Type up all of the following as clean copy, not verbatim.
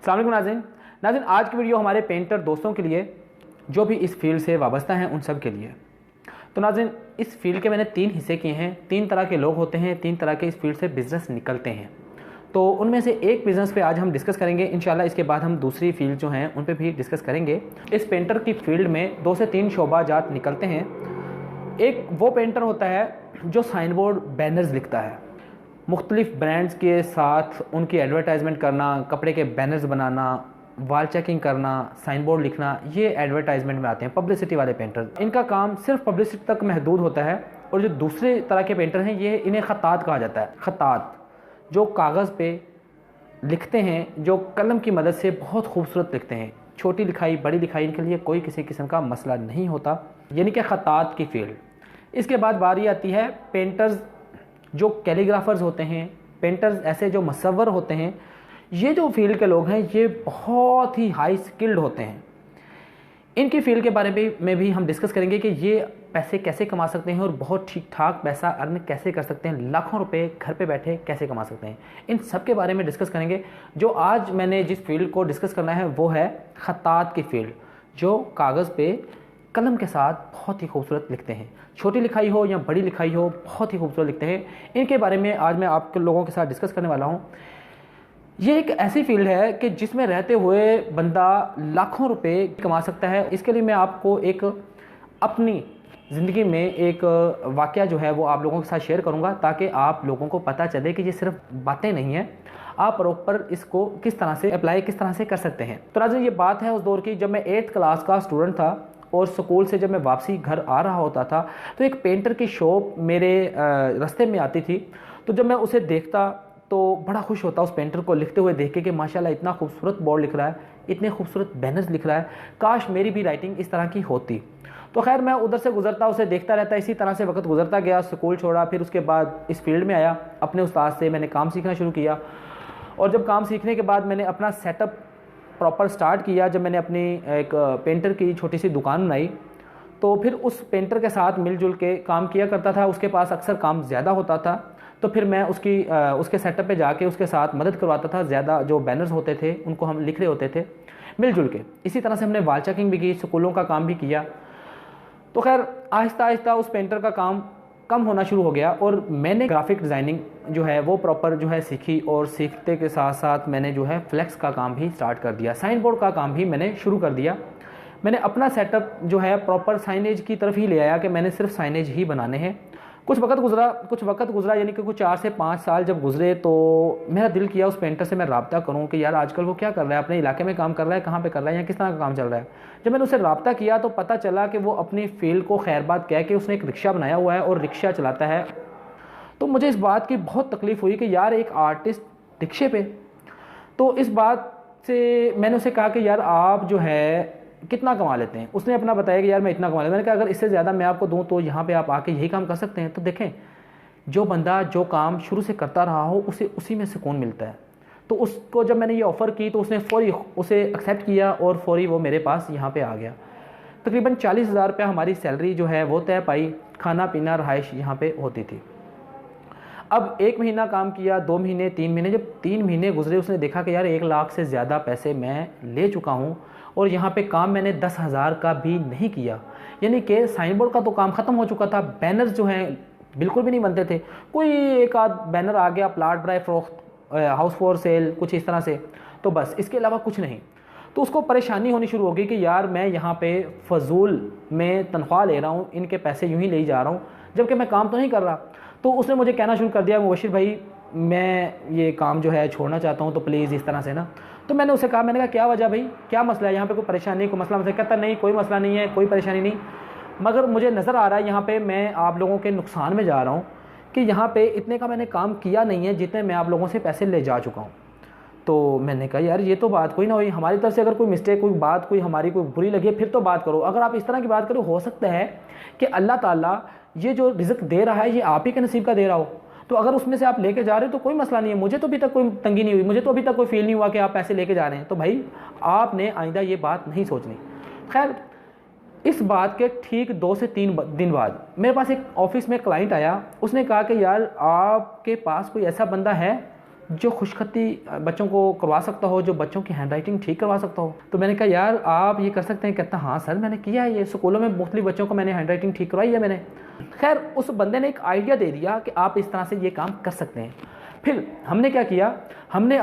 अस्सलाम वालेकुम नाज़रीन, आज की वीडियो हमारे पेंटर दोस्तों के लिए जो भी इस फील्ड से वाबस्ता हैं उन सब के लिए। तो नाज़रीन, इस फील्ड के मैंने 3 हिस्से किए हैं। 3 तरह के लोग होते हैं, 3 तरह के इस फील्ड से बिज़नेस निकलते हैं। तो उनमें से एक बिज़नेस पे आज हम डिस्कस करेंगे इंशाल्लाह। इसके बाद हम दूसरी फील्ड जो हैं उन पे भी डिस्कस करेंगे। इस पेंटर की फील्ड में 2 से 3 शोबाजात निकलते हैं। एक वो पेंटर होता है जो साइन बोर्ड बैनर्स लिखता है, मुख्तलिफ ब्रांड्स के साथ उनकी एडवर्टाइजमेंट करना, कपड़े के बैनर्स बनाना, वाल चेकिंग करना, साइन बोर्ड लिखना, ये एडवर्टाइजमेंट में आते हैं पब्लिसिटी वाले पेंटर। इनका काम सिर्फ पब्लिसिटी तक महदूद होता है। और जो दूसरे तरह के पेंटर हैं ये इन्हें ख़त्तात कहा जाता है। ख़त्तात जो कागज़ पे लिखते हैं, जो कलम की मदद से बहुत खूबसूरत लिखते हैं। छोटी लिखाई बड़ी लिखाई इनके लिए कोई किसी किस्म का मसला नहीं होता, यानी कि ख़त्तात की फील्ड। इसके बाद बारी आती है पेंटर्स जो कैलीग्राफर्स होते हैं, पेंटर्स ऐसे जो मसव्वर होते हैं। ये जो फील्ड के लोग हैं ये बहुत ही हाई स्किल्ड होते हैं। इनकी फील्ड के बारे में भी हम डिस्कस करेंगे कि ये पैसे कैसे कमा सकते हैं और बहुत ठीक ठाक पैसा अर्न कैसे कर सकते हैं, लाखों रुपए घर पे बैठे कैसे कमा सकते हैं। इन सब के बारे में डिस्कस करेंगे। जो आज मैंने जिस फील्ड को डिस्कस करना है वो है ख़त्तात की फील्ड, जो कागज़ पे कलम के साथ बहुत ही खूबसूरत लिखते हैं। छोटी लिखाई हो या बड़ी लिखाई हो, बहुत ही खूबसूरत लिखते हैं। इनके बारे में आज मैं आप लोगों के साथ डिस्कस करने वाला हूँ। ये एक ऐसी फील्ड है कि जिसमें रहते हुए बंदा लाखों रुपए कमा सकता है। इसके लिए मैं आपको एक अपनी ज़िंदगी में एक वाक़या जो है वो आप लोगों के साथ शेयर करूँगा, ताकि आप लोगों को पता चले कि ये सिर्फ बातें नहीं हैं, आप प्रॉपर इसको किस तरह से अप्लाई किस तरह से कर सकते हैं। तो राजन, ये बात है उस दौर की जब मैं 8th क्लास का स्टूडेंट था और स्कूल से जब मैं वापसी घर आ रहा होता था तो एक पेंटर की शॉप मेरे रास्ते में आती थी। तो जब मैं उसे देखता तो बड़ा खुश होता उस पेंटर को लिखते हुए देख के माशाल्लाह इतना खूबसूरत बोर्ड लिख रहा है, इतने खूबसूरत बैनर्स लिख रहा है, काश मेरी भी राइटिंग इस तरह की होती। तो खैर मैं उधर से गुजरता उसे देखता रहता। इसी तरह से वक्त गुजरता गया, स्कूल छोड़ा, फिर उसके बाद इस फील्ड में आया। अपने उस्ताद से मैंने काम सीखना शुरू किया और जब काम सीखने के बाद मैंने अपना सेटअप प्रॉपर स्टार्ट किया। जब मैंने अपनी एक पेंटर की छोटी सी दुकान बनाई तो फिर उस पेंटर के साथ मिलजुल के काम किया करता था। उसके पास अक्सर काम ज़्यादा होता था तो फिर मैं उसके सेटअप पे जाके उसके साथ मदद करवाता था। ज़्यादा जो बैनर्स होते थे उनको हम लिख रहे होते थे मिलजुल के। इसी तरह से हमने वाल चेकिंग भी की, स्कूलों का काम भी किया। तो खैर आहिस्ता आहिस्ता उस पेंटर का काम कम होना शुरू हो गया और मैंने ग्राफिक डिज़ाइनिंग जो है वो प्रॉपर जो है सीखी। और सीखते के साथ साथ मैंने जो है फ्लेक्स का काम भी स्टार्ट कर दिया, साइन बोर्ड का काम भी मैंने शुरू कर दिया। मैंने अपना सेटअप जो है प्रॉपर साइनेज की तरफ ही ले आया कि मैंने सिर्फ साइनेज ही बनाने हैं। कुछ वक्त गुजरा यानी कि कुछ 4 से 5 साल जब गुजरे तो मेरा दिल किया उस पेंटर से मैं रब्ता करूं कि यार आजकल वो क्या कर रहा है, अपने इलाके में काम कर रहा है, कहाँ पे कर रहा है या किस तरह का काम चल रहा है। जब मैंने उससे रब्ता किया तो पता चला कि वो अपनी फील्ड को खैरबाद कह के उसने एक रिक्शा बनाया हुआ है और रिक्शा चलाता है। तो मुझे इस बात की बहुत तकलीफ़ हुई कि यार एक आर्टिस्ट रिक्शे पे। तो इस बात से मैंने उसे कहा कि यार आप जो है कितना कमा लेते हैं। उसने अपना बताया कि यार मैं इतना कमा लेता हूं। मैंने कहा अगर इससे ज़्यादा मैं आपको दूं तो यहाँ पे आप आके यही काम कर सकते हैं। तो देखें, जो बंदा जो काम शुरू से करता रहा हो उसे उसी में सुकून मिलता है। तो उसको जब मैंने ये ऑफ़र की तो उसने फ़ौरी उसे एक्सेप्ट किया और फ़ौरी वो मेरे पास यहाँ पे आ गया। तकरीबन 40,000 रुपया हमारी सैलरी जो है वो तय पाई, खाना पीना रहाइश यहाँ पे होती थी। अब 1 महीना काम किया, 2 महीने, 3 महीने। जब 3 महीने गुजरे उसने देखा कि यार 1 लाख से ज़्यादा पैसे मैं ले चुका हूँ और यहाँ पे काम मैंने 10,000 का भी नहीं किया। यानी कि साइन बोर्ड का तो काम ख़त्म हो चुका था, बैनर्स जो हैं बिल्कुल भी नहीं बनते थे। कोई एक आध बैनर आ गया, प्लाट ड्राइव फरोख्त, हाउस फॉर सेल, कुछ इस तरह से, तो बस इसके अलावा कुछ नहीं। तो उसको परेशानी होनी शुरू हो गई कि यार मैं यहाँ पे फजूल में तनख्वाह ले रहा हूँ, इनके पैसे यूँ ही ले जा रहा हूँ जबकि मैं काम तो नहीं कर रहा। तो उसने मुझे कहना शुरू कर दिया, मुबशिर भाई मैं ये काम जो है छोड़ना चाहता हूँ, तो प्लीज़ इस तरह से ना। तो मैंने उसे कहा, मैंने कहा क्या वजह भाई, क्या मसला है यहाँ पे, कोई परेशानी, कोई मसला? मुझे कहता नहीं कोई मसला नहीं है, कोई परेशानी नहीं, मगर मुझे नज़र आ रहा है यहाँ पे मैं आप लोगों के नुकसान में जा रहा हूँ कि यहाँ पे इतने का मैंने काम किया नहीं है जितने मैं आप लोगों से पैसे ले जा चुका हूँ। तो मैंने कहा यार ये तो बात कोई ना हुई, हमारी तरफ से अगर कोई मिस्टेक, कोई बात कोई हमारी कोई बुरी लगी है फिर तो बात करो। अगर आप इस तरह की बात करो, हो सकता है कि अल्लाह ताला ये जो रिज़्क दे रहा है ये आप ही के नसीब का दे रहा हो, तो अगर उसमें से आप लेके जा रहे हो तो कोई मसला नहीं है। मुझे तो अभी तक कोई तंगी नहीं हुई, मुझे तो अभी तक कोई फील नहीं हुआ कि आप पैसे लेके जा रहे हैं। तो भाई आपने आइंदा ये बात नहीं सोचनी। खैर इस बात के ठीक 2 से 3 दिन बाद मेरे पास एक ऑफिस में क्लाइंट आया। उसने कहा कि यार आपके पास कोई ऐसा बंदा है जो खुशखती बच्चों को करवा सकता हो, जो बच्चों की हैंडराइटिंग ठीक करवा सकता हो। तो मैंने कहा यार आप ये कर सकते हैं? कहता हाँ सर मैंने किया है, ये स्कूलों में मुख्तलिफ बच्चों को मैंने हैंडराइटिंग ठीक करवाई है मैंने। खैर उस बंदे ने एक आइडिया दे दिया कि आप इस तरह से ये काम कर सकते हैं। फिर हमने क्या किया, हमने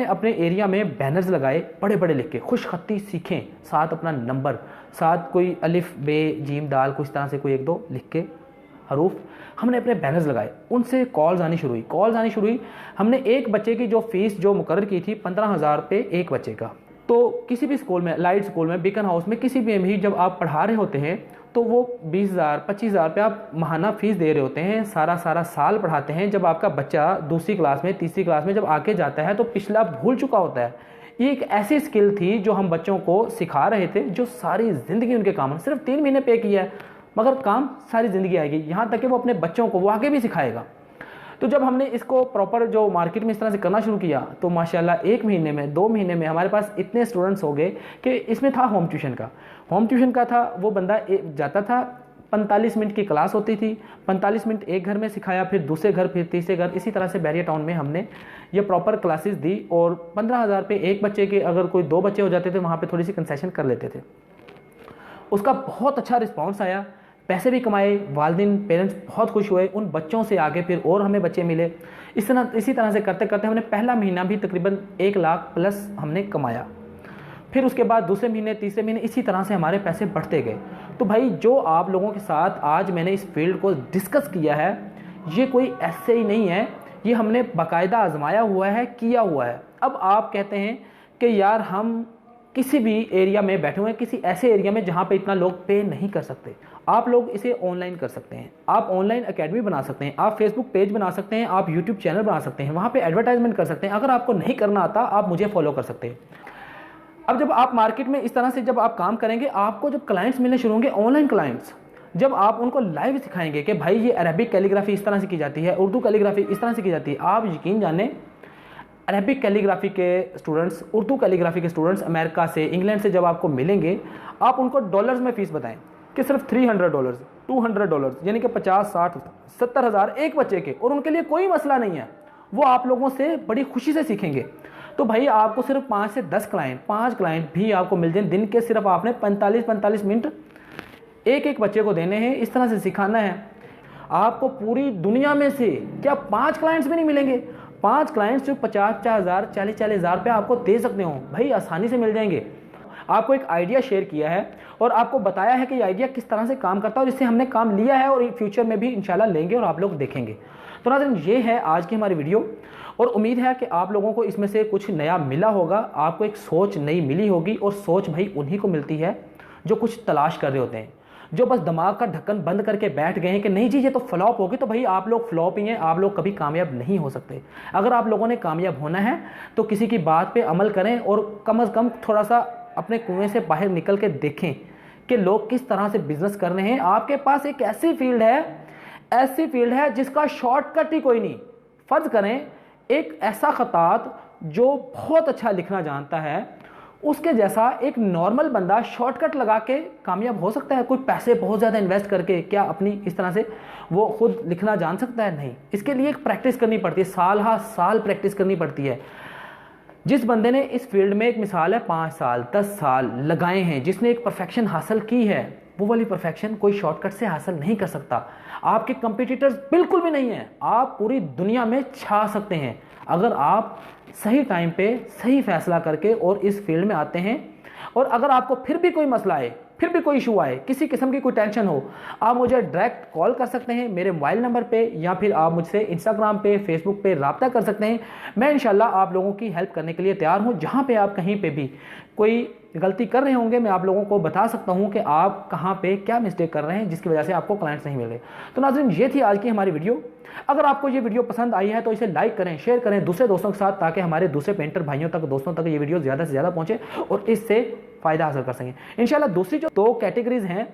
अपने एरिया में बैनर्स लगाए बड़े बड़े लिख के, खुशखती सीखें, साथ अपना नंबर, साथ कोई अलिफ बे जीम दाल कुछ तरह से कोई एक दो लिख के हरूफ हमने अपने बैनर्स लगाए। उनसे कॉल्स आनी शुरू हुई। हमने एक बच्चे की जो फीस जो मुकर्रर की थी 15,000 रुपये एक बच्चे का। तो किसी भी स्कूल में, लाइट स्कूल में, बीकन हाउस में, किसी भी जब आप पढ़ा रहे होते हैं तो वो 20,000 25,000 रुपये आप महाना फीस दे रहे होते हैं, सारा साल पढ़ाते हैं। जब आपका बच्चा दूसरी क्लास में, तीसरी क्लास में जब आके जाता है तो पिछला भूल चुका होता है। ये एक ऐसी स्किल थी जो हम बच्चों को सिखा रहे थे जो सारी ज़िंदगी उनके काम, सिर्फ 3 महीने पे किया है मगर काम सारी ज़िंदगी आएगी। यहाँ तक कि वो अपने बच्चों को वो आगे भी सिखाएगा। तो जब हमने इसको प्रॉपर जो मार्केट में इस तरह से करना शुरू किया तो माशाल्लाह 1 महीने में, 2 महीने में हमारे पास इतने स्टूडेंट्स हो गए कि इसमें था होम ट्यूशन का था। वो बंदा जाता था, 45 मिनट की क्लास होती थी, 45 मिनट एक घर में सिखाया, फिर दूसरे घर, फिर तीसरे घर, इसी तरह से बैरिया टाउन में हमने ये प्रॉपर क्लासेस दी। और 15,000 रुपये एक बच्चे के, अगर कोई 2 बच्चे हो जाते थे वहाँ पे थोड़ी सी कंसेशन कर लेते थे। उसका बहुत अच्छा रिस्पॉन्स आया, पैसे भी कमाए, वालिदैन पेरेंट्स बहुत खुश हुए, उन बच्चों से आगे फिर और हमें बच्चे मिले। इसी तरह से करते करते हमने पहला महीना भी तकरीबन 1 लाख प्लस हमने कमाया। फिर उसके बाद दूसरे महीने, तीसरे महीने, इसी तरह से हमारे पैसे बढ़ते गए। तो भाई जो आप लोगों के साथ आज मैंने इस फील्ड को डिस्कस किया है, ये कोई ऐसे ही नहीं है, ये हमने बाकायदा आजमाया हुआ है, किया हुआ है। अब आप कहते हैं कि यार हम किसी भी एरिया में बैठे हुए हैं, किसी ऐसे एरिया में जहाँ पे इतना लोग पे नहीं कर सकते, आप लोग इसे ऑनलाइन कर सकते हैं। आप ऑनलाइन एकेडमी बना सकते हैं, आप फेसबुक पेज बना सकते हैं, आप यूट्यूब चैनल बना सकते हैं, वहाँ पे एडवर्टाइजमेंट कर सकते हैं। अगर आपको नहीं करना आता आप मुझे फॉलो कर सकते हैं। अब जब आप मार्केट में इस तरह से जब आप काम करेंगे, आपको जब क्लाइंट्स मिलने शुरू होंगे, ऑनलाइन क्लाइंट्स, जब आप उनको लाइव सिखाएंगे कि भाई ये अरबिक कैलीग्राफी इस तरह से की जाती है, उर्दू कैलीग्राफी इस तरह से की जाती है, आप यकीन जाने अरबिक कैलीग्राफी के स्टूडेंट्स, उर्दू कैलीग्राफी के स्टूडेंट्स अमेरिका से, इंग्लैंड से जब आपको मिलेंगे, आप उनको डॉलर्स में फ़ीस बताएं कि सिर्फ $300, $200, यानी कि 50, 60, 70 हज़ार एक बच्चे के, और उनके लिए कोई मसला नहीं है, वो आप लोगों से बड़ी खुशी से सीखेंगे। तो भाई आपको सिर्फ 5 से 10 क्लाइंट, 5 क्लाइंट भी आपको मिल जाए दिन के, सिर्फ आपने 45 मिनट एक बच्चे को देने हैं, इस तरह से सिखाना है। आपको पूरी दुनिया में से क्या 5 क्लाइंट्स भी नहीं मिलेंगे? 5 क्लाइंट्स जो 50 हज़ार, 40 हज़ार रुपये आपको दे सकते हो, भाई आसानी से मिल जाएंगे। आपको एक आइडिया शेयर किया है और आपको बताया है कि ये आइडिया किस तरह से काम करता है, और इससे हमने काम लिया है और फ्यूचर में भी इंशाल्लाह लेंगे और आप लोग देखेंगे। तो नाज़रीन, ये है आज की हमारी वीडियो, और उम्मीद है कि आप लोगों को इसमें से कुछ नया मिला होगा, आपको एक सोच नई मिली होगी। और सोच भाई उन्हीं को मिलती है जो कुछ तलाश कर रहे होते हैं, जो बस दिमाग का ढक्कन बंद करके बैठ गए हैं कि नहीं जी ये तो फ्लॉप होगी। तो भाई आप लोग फ्लॉप ही हैं, आप लोग कभी कामयाब नहीं हो सकते। अगर आप लोगों ने कामयाब होना है तो किसी की बात पे अमल करें, और कम से कम थोड़ा सा अपने कुएं से बाहर निकल के देखें कि लोग किस तरह से बिजनेस कर रहे हैं। आपके पास एक ऐसी फील्ड है जिसका शॉर्टकट ही कोई नहीं। फर्ज करें एक ऐसा खतात जो बहुत अच्छा लिखना जानता है, उसके जैसा एक नॉर्मल बंदा शॉर्टकट लगा के कामयाब हो सकता है? कोई पैसे बहुत ज़्यादा इन्वेस्ट करके क्या अपनी इस तरह से वो खुद लिखना जान सकता है? नहीं। इसके लिए एक प्रैक्टिस करनी पड़ती है, साल हा साल प्रैक्टिस करनी पड़ती है। जिस बंदे ने इस फील्ड में, एक मिसाल है, 5 साल 10 साल लगाए हैं, जिसने एक परफेक्शन हासिल की है, वो वाली परफेक्शन कोई शॉर्टकट से हासिल नहीं कर सकता। आपके कंपटीटर्स बिल्कुल भी नहीं हैं। आप पूरी दुनिया में छा सकते हैं अगर आप सही टाइम पे सही फैसला करके और इस फील्ड में आते हैं। और अगर आपको फिर भी कोई मसला आए, फिर भी कोई इशू आए, किसी किस्म की कोई टेंशन हो, आप मुझे डायरेक्ट कॉल कर सकते हैं मेरे मोबाइल नंबर पे, या फिर आप मुझसे इंस्टाग्राम पे, फेसबुक पे रब्ता कर सकते हैं। मैं इंशाल्लाह आप लोगों की हेल्प करने के लिए तैयार हूँ। जहाँ पे आप कहीं पे भी कोई गलती कर रहे होंगे, मैं आप लोगों को बता सकता हूँ कि आप कहाँ पे क्या मिस्टेक कर रहे हैं जिसकी वजह से आपको क्लाइंट्स नहीं मिल रहे। तो नाज़रीन, ये थी आज की हमारी वीडियो। अगर आपको ये वीडियो पसंद आई है तो इसे लाइक करें, शेयर करें दूसरे दोस्तों के साथ, ताकि हमारे दूसरे पेंटर भाइयों तक, दोस्तों तक ये वीडियो ज़्यादा से ज़्यादा पहुँचे और इससे फ़ायदा हासिल कर सकें इंशाल्लाह। दूसरी जो 2 कैटेगरीज हैं,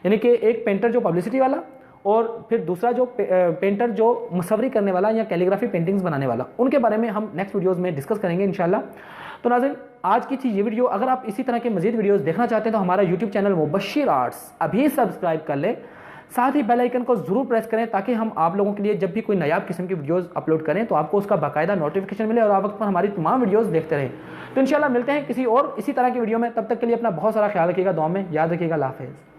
यानी कि एक पेंटर जो पब्लिसिटी वाला, और फिर दूसरा जो पेंटर जो मुसव्वरी करने वाला या कैलीग्राफी पेंटिंग्स बनाने वाला, उनके बारे में हम नेक्स्ट वीडियोस में डिस्कस करेंगे इंशाल्लाह। तो नाज़रीन, आज की थी ये वीडियो। अगर आप इसी तरह के मजीद वीडियोस देखना चाहते हैं तो हमारा यूट्यूब चैनल मुबश्शिर आर्ट्स अभी सब्सक्राइब कर ले, साथ ही बेल आइकन को जरूर प्रेस करें ताकि हम आप लोगों के लिए जब भी कोई नायाब किस्म की वीडियोस अपलोड करें तो आपको उसका बाकायदा नोटिफिकेशन मिले और आप वक्त पर हमारी तमाम वीडियोस देखते रहें। तो इंशाल्लाह मिलते हैं किसी और इसी तरह की वीडियो में, तब तक के लिए अपना बहुत सारा ख्याल रखिएगा, दुआ में याद रखिएगा। अल्लाह हाफ़िज़।